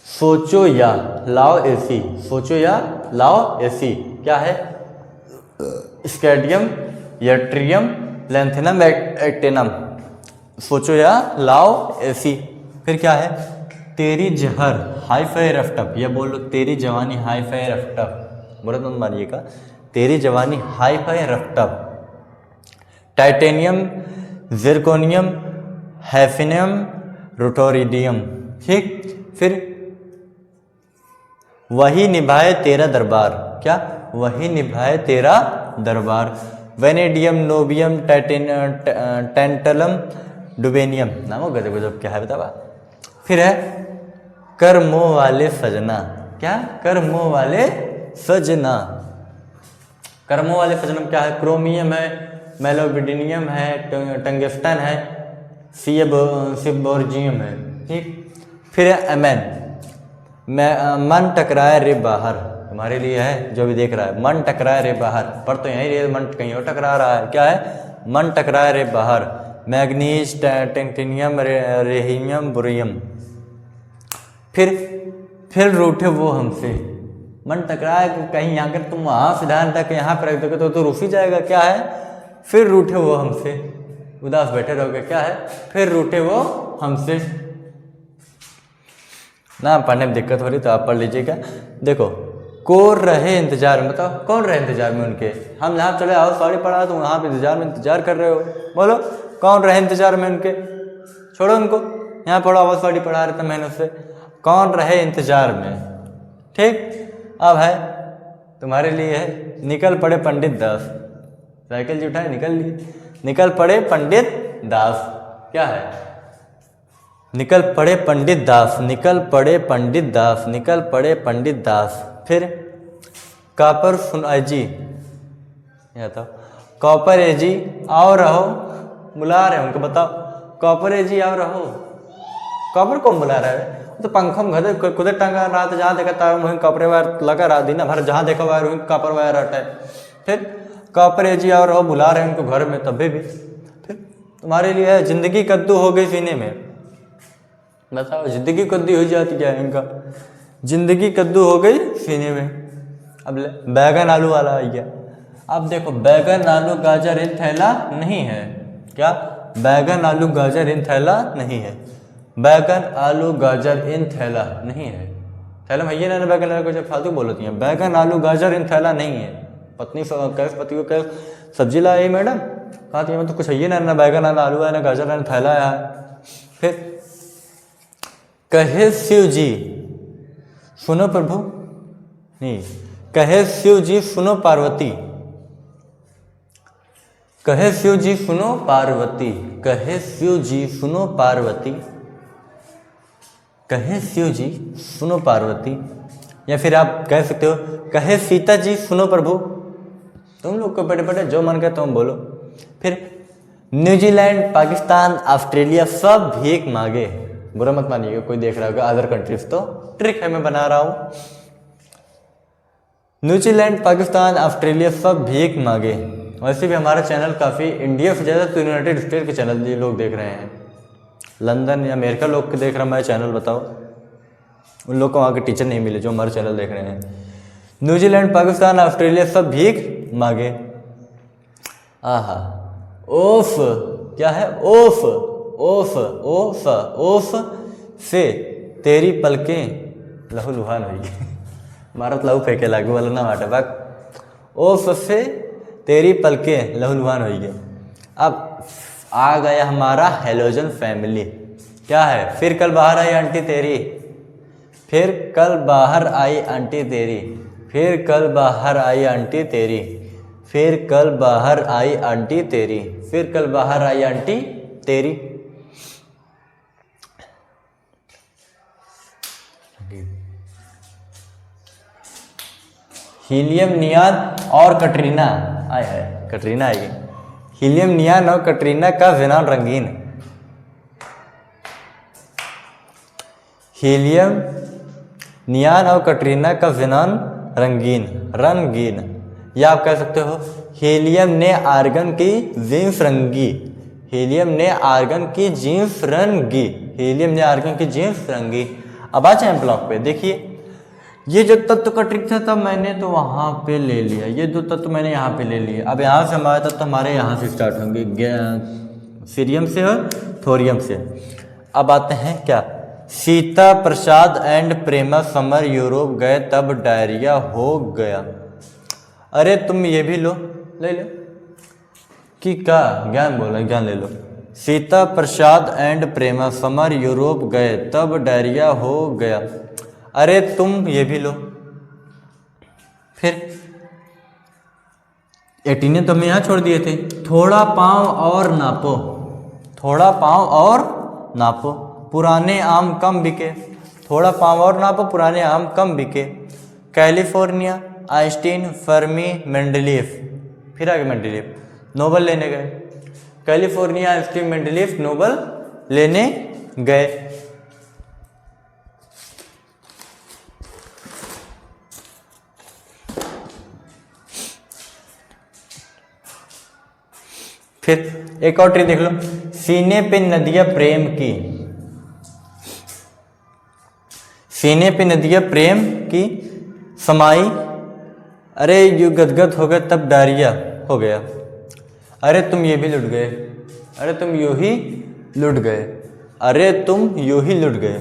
सोचो या लाओ एसी, सोचो या लाओ एसी, क्या है, स्कैडियम, यट्रियम, लेंथेनम, एक्टिनम, सोचो या लाओ एसी। फिर क्या है, तेरी जहर हाई फाई रफ्टअप, या बोलो तेरी जवानी हाई फाई रफ्टअप, बुरा मत मानिएगा, तेरी जवानी हाई फाई रफ्टअप। Titanium, zirconium, hafnium, rutherfordium. ठीक, फिर वही निभाए तेरा दरबार, क्या, वही निभाए तेरा दरबार। वेनेडियम, नोबियम, टेंटलम, डुबेनियम, नामों गजब गजब क्या है बतावा। फिर है कर्मो वाले सजना, क्या, कर्मो वाले सजना, कर्मो वाले सजनम क्या है, क्रोमियम है, मेलोबिडिनियम है, टंगस्टन है, सिबोर्जियम है। ठीक, फिर है एमेन, मन टकराए रे बाहर, तुम्हारे लिए है जो भी देख रहा है, मन टकराए रे बाहर, पर तो यहीं रे, मन कहीं और टकरा रहा है, क्या है, मन टकराए रे बाहर। Manganese, technetium, rhenium, bohrium. फिर रूठे वो हमसे, मन टकराए कहीं यहाँ कर, तुम वहाँ से ध्यान तक यहाँ पर रख दोगे तो रूठ ही जाएगा, क्या है, फिर रूठे वो हमसे, उदास बैठे रहोगे, क्या है, फिर रूठे वो हमसे। ना पढ़ने में दिक्कत हो रही तो आप पढ़ लीजिएगा। देखो, कौन रहे इंतजार में, बताओ कौन रहे इंतजार में उनके, हम यहाँ चले आओ सॉरी पढ़ा तो वहाँ पे इंतजार में इंतजार कर रहे हो, बोलो कौन रहे इंतजार में उनके, छोड़ो उनको, यहाँ पढ़ो, आवाज सॉरी पढ़ा रहे थे मेहनत से, कौन रहे इंतजार में। ठीक, अब है तुम्हारे लिए है, निकल पड़े पंडित दास, साइकिल जी उठाए निकल लिए, निकल पड़े पंडित दास, क्या है, निकल पड़े पंडित दास, निकल पड़े पंडित दास, निकल पड़े पंडित दास। फिर कापर सुनाजी, तो कॉपर एजी आओ रहो, बुला रहे हैं उनको, बताओ कॉपर एजी आओ रहो, कॉपर कौन बुला रहा है, तो पंखों में घदे खुदे टंगा रहा था, जहाँ देखा तार वहीं कॉपर वायर लगा रहा, दिन भर जहाँ देखा वायर वहीं कॉपर वायर हटा है। फिर कॉपर एजी आओ रहो, बुला रहे हैं उनको घर में, तभी भी। फिर तुम्हारे लिए है जिंदगी कद्दू हो गई सीने में। बताओ, जिंदगी कद्दू हो जाती क्या है इनका, जिंदगी कद्दू हो गई सीने में। अब बैगन आलू वाला आ गया। अब देखो, बैगन आलू गाजर इन थैला नहीं है। क्या? बैगन आलू गाजर इन थैला नहीं है। बैगन आलू गाजर इन थैला नहीं है। थैला भैया ना बैगन आलू गाजर फालतू बोलती हैं। बैगन आलू गाजर इन थैला नहीं है। पत्नी कैसे पति को कैसे सब्जी लाई मैडम, कहा थी मैं तो कुछ है ना बैगन आना आलू है ना गाजर है ना थैला है। फिर कहे शिव जी सुनो प्रभु, नहीं, कहे शिव जी सुनो पार्वती, कहे शिव जी सुनो पार्वती, कहे शिव जी सुनो पार्वती, कहे शिव जी सुनो पार्वती। या फिर आप कह सकते हो कहे सीता जी सुनो प्रभु। तुम लोग को बड़े बड़े जो मन करे तुम बोलो। फिर न्यूजीलैंड, पाकिस्तान, ऑस्ट्रेलिया सब भीख मांगे। बुरा मत मानिएगा, कोई देख रहा होगा अदर कंट्रीज, तो ट्रिक है मैं बना रहा हूँ। न्यूजीलैंड, पाकिस्तान, ऑस्ट्रेलिया सब भीख मांगे। वैसे भी हमारा चैनल काफ़ी इंडिया से ज़्यादा तो यूनाइटेड स्टेट के चैनल ये लोग देख रहे हैं। लंदन या अमेरिका लोग के देख रहा मैं चैनल, बताओ उन लोग को वहाँ के टीचर नहीं मिले जो हमारे चैनल देख रहे हैं। न्यूजीलैंड, पाकिस्तान, ऑस्ट्रेलिया सब भीख मांगे। आहा, ओफ, क्या है? ओफ, ओफ, ओफ, ओफ से तेरी पलकें लहू लुहान होगी। मारत लहू फेंके लागू वाला ना माटा बाग। ओफ से तेरी पलकें लहू लुहान होगी। अब आ गया हमारा हेलोजन फैमिली। क्या है? फिर कल बाहर आई आंटी तेरी, फिर कल बाहर आई आंटी तेरी, फिर कल बाहर आई आंटी तेरी, फिर कल बाहर आई आंटी तेरी, फिर कल बाहर आई आंटी तेरी। हीलियम, नियान और कटरीना, आए है कटरीना आएगी। हीलियम, नियान और कटरीना का ज़ेनॉन रंगीन। हीलियम, नियान और कटरीना का ज़ेनॉन रंगीन, रंगीन। या आप कह सकते हो हीलियम ने आर्गन की जींस रंगी, हीलियम ने आर्गन की जींस रंगी, हीलियम ने आर्गन की जींस रंगी। अब आ जाए ब्लॉक पे, देखिए ये जो तत्व का ट्रिक था तब मैंने तो वहाँ पे ले लिया, ये दो तत्व मैंने यहाँ पे ले लिया। अब यहाँ से हमारे तत्व हमारे यहाँ से स्टार्ट होंगे, सीरियम से और थोरियम से। अब आते हैं क्या, सीता प्रसाद एंड प्रेमा समर यूरोप गए तब डायरिया हो गया। अरे तुम ये भी लो, ले लो कि क्या ज्ञान बोला, ज्ञान ले लो। सीता प्रसाद एंड प्रेमा समर यूरोप गए तब डायरिया हो गया। अरे तुम ये भी लो। फिर 18 तो हम यहाँ छोड़ दिए थे। थोड़ा पाँव और नापो, थोड़ा पाँव और नापो, पुराने आम कम बिके। थोड़ा पाँव और नापो, पुराने आम कम बिके। California, Einstein, Fermi, Mendeleev. फिर आगे मेंडलीफ नोबल लेने गए। कैलिफोर्निया, आइंस्टीन, मेंडलीफ नोबल लेने गए। फिर एक और ट्रिक देख लो, सीने पे नदियाँ प्रेम की, सीने पे नदियाँ प्रेम की समाई। अरे यू गदगद हो गए तब डायरिया हो गया। अरे तुम ये भी लुट गए, अरे तुम यूं ही लुट गए, अरे तुम यूं ही लुट गए।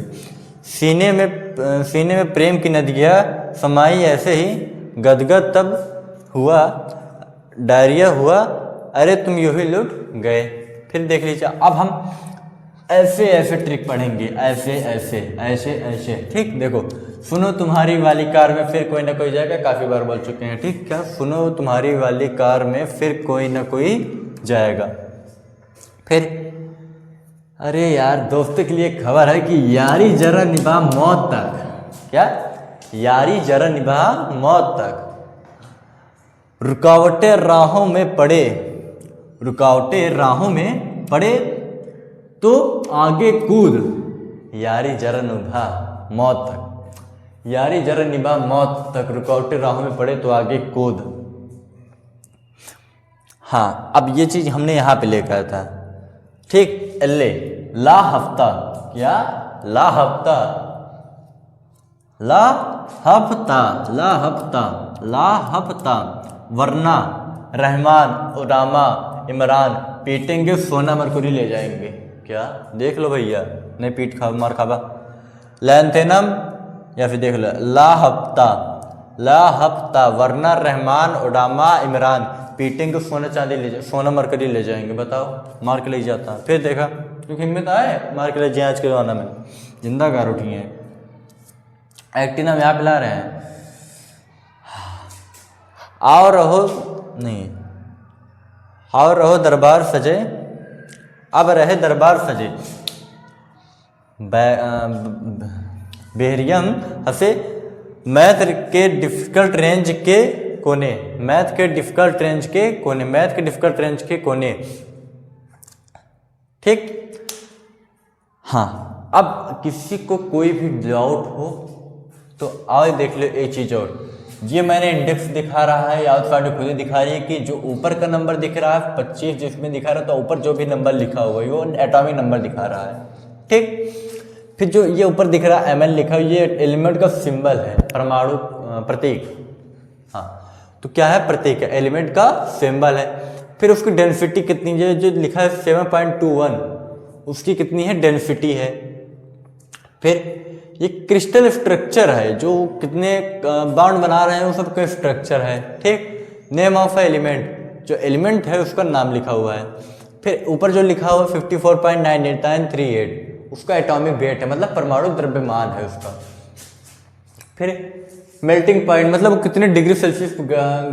सीने में प्रेम की नदियाँ समाई, ऐसे ही गदगद तब हुआ डायरिया हुआ, अरे तुम यूं ही लुट गए। फिर देख लीजिए, अब हम ऐसे ऐसे ट्रिक पढ़ेंगे, ऐसे ऐसे ऐसे ऐसे। ठीक, देखो, सुनो तुम्हारी वाली कार में फिर कोई ना कोई जाएगा, काफ़ी बार बोल चुके हैं। ठीक, क्या? सुनो तुम्हारी वाली कार में फिर कोई ना कोई जाएगा। फिर अरे यार, दोस्तों के लिए खबर है कि यारी जरा निभा मौत तक। क्या? यारी जरा निभा मौत तक। रुकावटें राहों में पड़े, रुकावटें राहों में पड़े तो आगे कूद, यारी जरा निभा मौत तक, यारी जरा निभा मौत तक। रुकावटें राहों में पड़े तो आगे कूद। हाँ, अब ये चीज़ हमने यहाँ पे लेकर था। ठीक। एल्ले ला हफ्ता, क्या ला हफ्ता, ला हफ्ता, ला हफ्ता, ला हफ्ता। वरना रहमान, उदामा, इमरान पीटेंगे सोना मरकुरी ले जाएंगे। क्या देख लो भैया, नहीं पीट खा मार खाबा। लैंथेनम या फिर देख लो ला हफ्ता, ला हफ्ता। वरना रहमान, उडामा, इमरान पीटेंगे सोना चांदी ले सोना मरकरी ले जाएंगे। बताओ, मार के ले जाता। फिर देखा क्योंकि हिम्मत आए मार के ले जाए। आज के ज़माना में जिंदा गार उठी हैं। एक्टिना में यहाँ पिला रहे हैं। आओ रहो नहीं, आओ रहो दरबार सजे, अब रहे दरबार सजे। बेहरियम हंसे मैथ के डिफिकल्ट रेंज के कोने, मैथ के डिफिकल्ट रेंज के कोने, मैथ के डिफिकल्ट रेंज के कोने। ठीक। हाँ, अब किसी को कोई भी डाउट हो तो आओ देख लो एक चीज़ और। ये मैंने इंडेक्स दिखा रहा है, या फाइंड खुद ही दिखा रही है कि जो ऊपर का नंबर दिख रहा है 25 जिसमें दिखा रहा है, तो ऊपर जो भी नंबर लिखा हुआ है वो एटॉमिक नंबर दिखा रहा है। ठीक। फिर जो ये ऊपर दिख रहा है ml लिखा है, ये एलिमेंट का सिंबल है, परमाणु प्रतीक। हाँ, तो क्या है? प्रतीक है, एलिमेंट का सिंबल है। फिर उसकी डेंसिटी कितनी है? जो लिखा है 7.21, उसकी कितनी है? डेंसिटी है। फिर ये क्रिस्टल स्ट्रक्चर है, जो कितने बॉन्ड बना रहे हैं वो सब का स्ट्रक्चर है। ठीक। नेम ऑफ एलिमेंट, जो एलिमेंट है उसका नाम लिखा हुआ है। फिर ऊपर जो लिखा हुआ है 54.98938, उसका एटॉमिक वेट है, मतलब परमाणु द्रव्यमान है उसका। फिर मेल्टिंग पॉइंट, मतलब वो कितने डिग्री सेल्सियस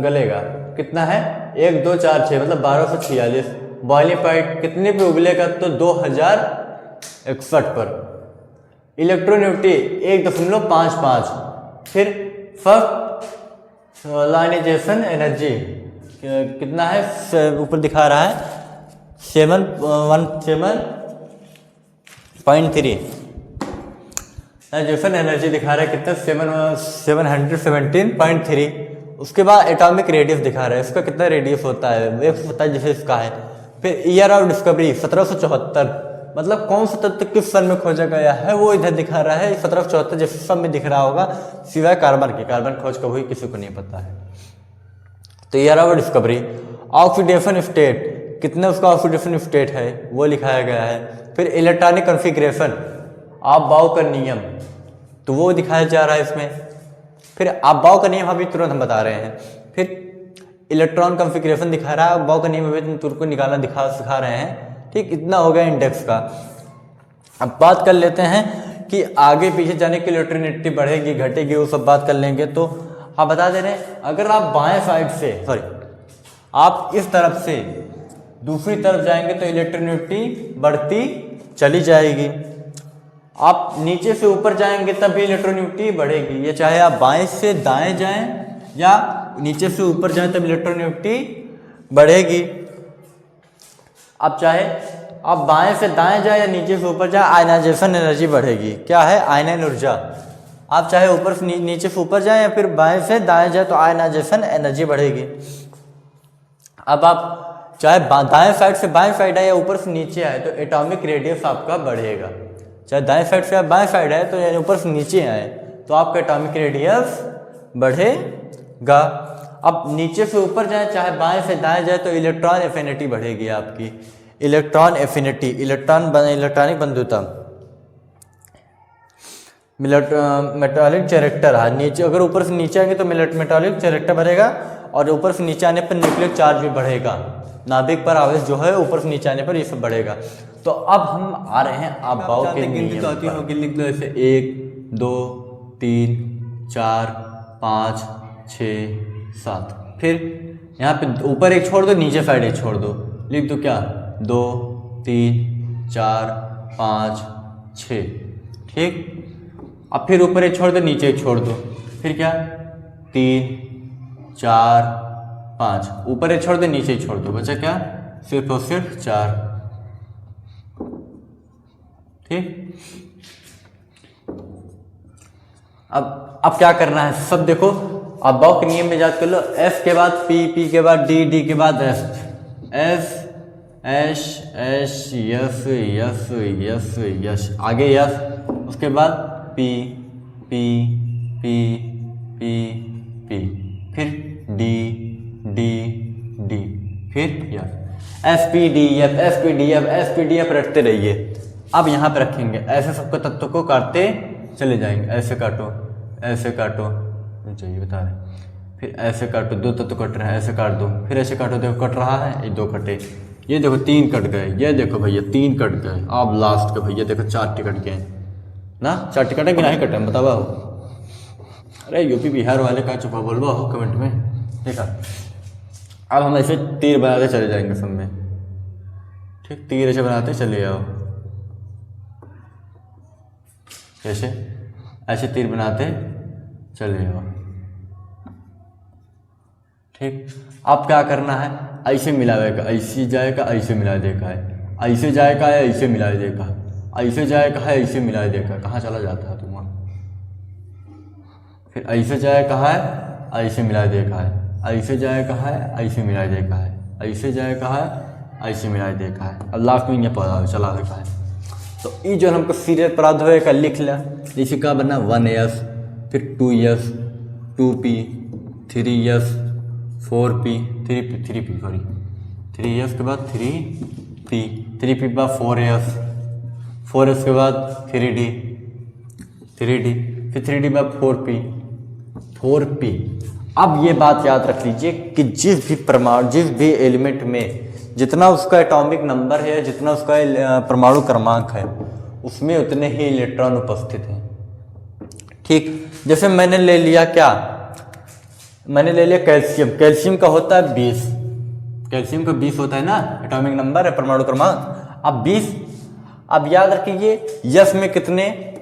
गलेगा, कितना है? 1 2 4 6, मतलब 1246। बॉइलिंग पॉइंट कितने पे उगलेगा? तो 2061 पर। इलेक्ट्रोनेगेटिविटी 1.55। फिर फर्स्ट लाइनेजेशन एनर्जी कितना है? ऊपर दिखा रहा है 717.3। लाइनेजेशन एनर्जी दिखा रहा है कितना? 717.3। उसके बाद एटॉमिक रेडियस दिखा रहा है, इसका कितना रेडियस होता है? 127 जैसे इसका है। फिर ईयर ऑफ डिस्कवरी 1774, मतलब कौन सा तत्व किस सन में खोजा गया है वो इधर दिखा रहा है। 1774 जैसे सब में दिख रहा होगा, सिवाय कार्बन के। कार्बन खोज कभी किसी को नहीं पता है। तो year of discovery. Oxidation state, कितने उसका ऑक्सीडेशन स्टेट है वो लिखाया गया है। फिर इलेक्ट्रॉनिक कॉन्फ़िगरेशन, आप-बाउ का नियम, तो वो दिखाया जा रहा है इसमें। फिर आप-बाउ का नियम अभी तुरंत हम बता रहे हैं। फिर इलेक्ट्रॉन कॉन्फ़िगरेशन दिखा रहा है, आप-बाउ का नियम अभी तुरंत निकालना सिखा रहे हैं। ठीक, इतना हो गया इंडेक्स का। अब बात कर लेते हैं कि आगे पीछे जाने की इलेक्ट्रोनेगेटिविटी बढ़ेगी घटेगी, वो सब बात कर लेंगे। तो हम बता दे रहे हैं, अगर आप बाएं साइड से, सॉरी आप इस तरफ से दूसरी तरफ जाएंगे तो इलेक्ट्रोनेगेटिविटी बढ़ती चली जाएगी। आप नीचे से ऊपर जाएंगे तब भी इलेक्ट्रोनेगेटिविटी बढ़ेगी। ये चाहे आप बाएं से दाएं जाएं या नीचे से ऊपर जाएं तब इलेक्ट्रोनेगेटिविटी बढ़ेगी। अब चाहे आप बाएं से दाएं जाए या नीचे से ऊपर जाए, आयनाइजेशन एनर्जी बढ़ेगी। क्या है? आयनन ऊर्जा। आप चाहे ऊपर से नीचे से ऊपर जाए या फिर बाएं से दाएं जाए तो आयनाइजेशन एनर्जी बढ़ेगी। अब आप चाहे दाएं साइड से बाएं साइड आए या ऊपर से नीचे आए तो एटॉमिक रेडियस आपका बढ़ेगा। चाहे दाएं साइड से आप बाएं साइड आए तो ऊपर से नीचे आए तो आपका एटॉमिक रेडियस बढ़ेगा। अब नीचे से ऊपर जाए चाहे बाएं से दाएं जाए तो इलेक्ट्रॉन एफिनिटी बढ़ेगी आपकी। इलेक्ट्रॉन एफिनिटी, इलेक्ट्रॉनिक बंधुता, मेटालिक कैरेक्टर। हाँ, नीचे अगर ऊपर से नीचे आएंगे तो मेटालिक कैरेक्टर बढ़ेगा और ऊपर से नीचे आने पर न्यूक्लियर चार्ज भी बढ़ेगा। नाभिक पर आवेश जो है ऊपर से नीचे आने पर ये सब बढ़ेगा। तो अब हम आ रहे हैं आप-बाउ के नियम पर। लिख दो ऐसे 1 2 3 4 5 6 7। फिर यहाँ पे ऊपर एक छोड़ दो, नीचे साइड एक छोड़ दो। लिख दो क्या? 2 3 4 5 6। ठीक। अब फिर ऊपर एक छोड़ दो, नीचे एक छोड़ दो। फिर क्या? 3 4 5। ऊपर एक छोड़ दो, नीचे एक छोड़ दो। बचा क्या? सिर्फ और सिर्फ 4। ठीक। अब क्या करना है सब देखो। अब बाउ के नियम में याद कर लो। एफ के बाद पी, पी के बाद डी, डी के बाद एफ, एफ एश एश यस यस यस यस, आगे यस, उसके बाद P P P P P, फिर डी डी डी, फिर yes, S P D F S P D F S P D F रखते रहिए। अब यहाँ पे रखेंगे, ऐसे सबको तत्वों को काटते चले जाएंगे, ऐसे काटो चाहिए बता रहे, फिर ऐसे काटो, दो तत्व कट रहे हैं, ऐसे काट दो, फिर ऐसे काटो, देखो कट रहा है, ये दो कटे, ये देखो तीन कट गए, ये देखो भैया तीन कट गए। अब लास्ट का भैया देखो चार टिकट गए ना, चार टिकट है कि नहीं कटे बतावा हो। अरे यूपी बिहार वाले का चुपा बोलवा हो कमेंट में, देखा। अब हम ऐसे तीर बनाते चले जाएंगे सब में, ठीक, तीर ऐसे बनाते चले आओ, कैसे, ऐसे तीर बनाते चले आओ, ठीक। अब क्या करना है, ऐसे मिलाएगा, ऐसे जाएगा, ऐसे मिला देगा है, ऐसे जाएगा है, ऐसे मिला देगा, ऐसे जाएगा है, ऐसे मिला देगा, कहाँ चला जाता है तुम, फिर ऐसे जाएगा है, ऐसे मिला देगा है, ऐसे जाएगा है, ऐसे मिला देगा है, ऐसे जाएगा है, ऐसे मिला देगा है, अब लास्ट में ये पता चला देगा है। तो ये जो हमको सीरियल प्राध्याय का लिख लिया, जैसे क्या बना 1s, फिर 2s, 2p, 3s, 4p, 3p sorry, 3s के बाद 3p, 3p के बाद 4s, 4s के बाद 3d, 3d, फिर 3d के बाद 4p, 4p। अब ये बात याद रख लीजिए कि जिस भी परमाणु, जिस भी एलिमेंट में जितना उसका एटॉमिक नंबर है, जितना उसका परमाणु क्रमांक है, उसमें उतने ही इलेक्ट्रॉन उपस्थित हैं, ठीक। जैसे मैंने ले लिया क्या, मैंने ले लिया कैल्शियम, कैल्शियम का होता है 20, कैल्शियम का 20 होता है ना एटॉमिक नंबर है, परमाणु क्रमांक। अब 20, अब याद रखिए यस में कितने,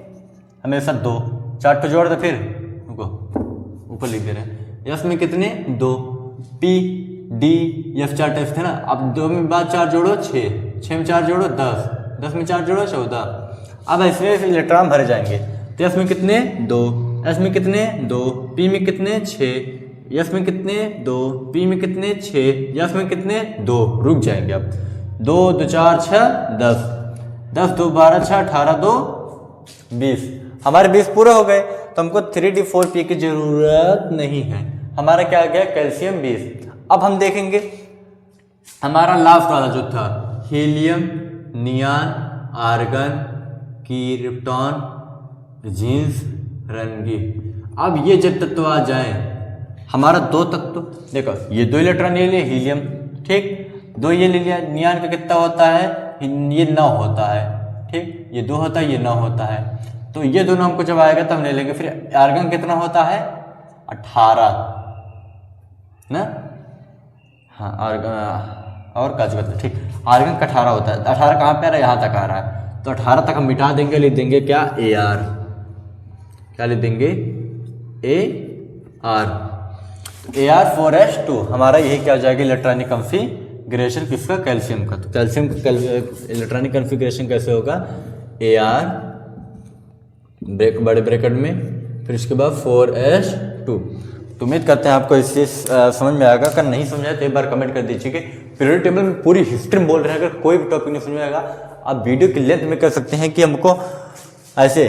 हमेशा 2, 4 जोड़ दो, फिर ऊपर लिख दे रहे हैं, यस में कितने 2, पी डी एफ 4 टेस्ट थे ना, अब 2 में बाद 4 जोड़ो 6, 6 में 4 जोड़ो 10, 10 में 4 जोड़ो 14। अब ऐसे इलेक्ट्रॉन भरे जाएंगे, तो एस में कितने 2, एस में कितने 2, पी में कितने 6, एस में कितने 2, पी में कितने 6, एस में कितने 2, रुक जाएंगे। अब 2 2 4 6 10, 10 2 12 6 18 2 20, हमारे 20 पूरे हो गए, तो हमको 3d4p की जरूरत नहीं है, हमारा क्या आ गया कैल्शियम 20। अब हम देखेंगे हमारा लास्ट वाला जो था हीलियम, नियान, आर्गन, क्रिप्टॉन, जीन्स, रंगी। अब ये जब तत्व आ जाए, हमारा 2 तत्व देखो, ये 2 इलेक्ट्रॉन ले लिए हीलियम, ठीक, 2 ये ले लिया, नियान का कितना होता है, ये 9 होता है, ठीक, ये 2 होता है, ये 9 होता है, तो ये दोनों हमको जब आएगा तब ले लेंगे। फिर आर्गन कितना होता है 18 ना, हाँ आर्गन और का जो ठीक, आर्गन का 18 होता है, 18 कहाँ पे आ रहा है, यहाँ तक आ रहा है, तो 18 तक हम मिटा देंगे, लिख देंगे क्या AR, क्या लिख देंगे AR, AR4S2 हमारा यही क्या हो जाएगा इलेक्ट्रॉनिक कॉन्फ़िगरेशन किसका, कैल्शियम का। तो कैल्शियम का इलेक्ट्रॉनिक कॉन्फ़िगरेशन कैसे होगा, AR बड़े ब्रैकेट में, फिर इसके बाद 4S2। तो उम्मीद करते हैं आपको इससे समझ में आएगा, अगर नहीं समझ आए तो एक बार कमेंट कर दीजिए कि पीरियोडिक टेबल में पूरी हिस्ट्री बोल रहे हैं, अगर कोई भी टॉपिक नहीं समझ में आएगा आप वीडियो की लेंथ में कर सकते हैं कि हमको ऐसे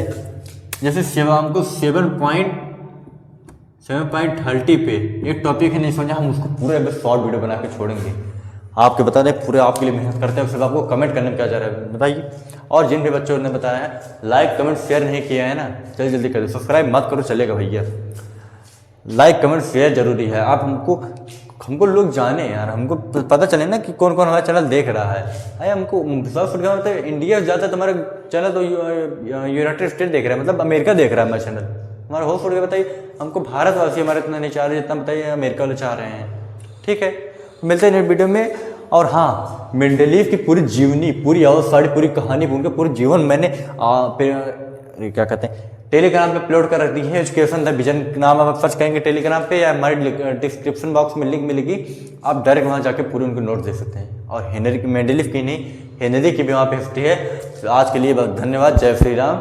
जैसे हमको 7.30 पे एक टॉपिक है नहीं समझा, हम उसको पूरे शॉर्ट वीडियो बना के छोड़ेंगे, आपके बता दें पूरे आपके लिए मेहनत करते हैं, सिर्फ आपको कमेंट करने में क्या जा रहा है बताइए। और जिन भी बच्चों ने बताया है लाइक कमेंट शेयर नहीं किया है ना, जल्दी जल्दी कर दो, सब्सक्राइब मत करो चलेगा भैया, लाइक कमेंट शेयर जरूरी है। आप हमको लोग जाने यार, हमको पता चले ना कि कौन कौन हमारा चैनल देख रहा है। अरे हमको विश्वास उठ गया, मतलब इंडिया ज़्यादा तुम्हारा चैनल तो यूनाइटेड स्टेट देख रहा है, मतलब अमेरिका देख रहा है हमारा चैनल, हमारा होश उठ गया। बताइए हमको भारतवासी हमारे इतना नहीं चाह रहे जितना बताइए अमेरिका वाले चाह रहे हैं। ठीक है, मिलते हैं नेक्स्ट वीडियो में। और हाँ, मेंडलीव की पूरी जीवनी, पूरी सारी पूरी कहानी, उनका पूरी जीवन मैंने क्या कहते हैं टेलीग्राम पे अपलोड कर रख दी है। एजुकेशन द विजन नाम आप सर्च करेंगे टेलीग्राम पे, या हमारे डिस्क्रिप्शन बॉक्स में लिंक मिलेगी, आप डायरेक्ट वहाँ जाके पूरे उनके नोट दे सकते हैं। और हेनरी मेंडलीव की नहीं, हेनरी की भी वहाँ पे हिस्ट्री है। आज के लिए बहुत धन्यवाद, जय श्री राम।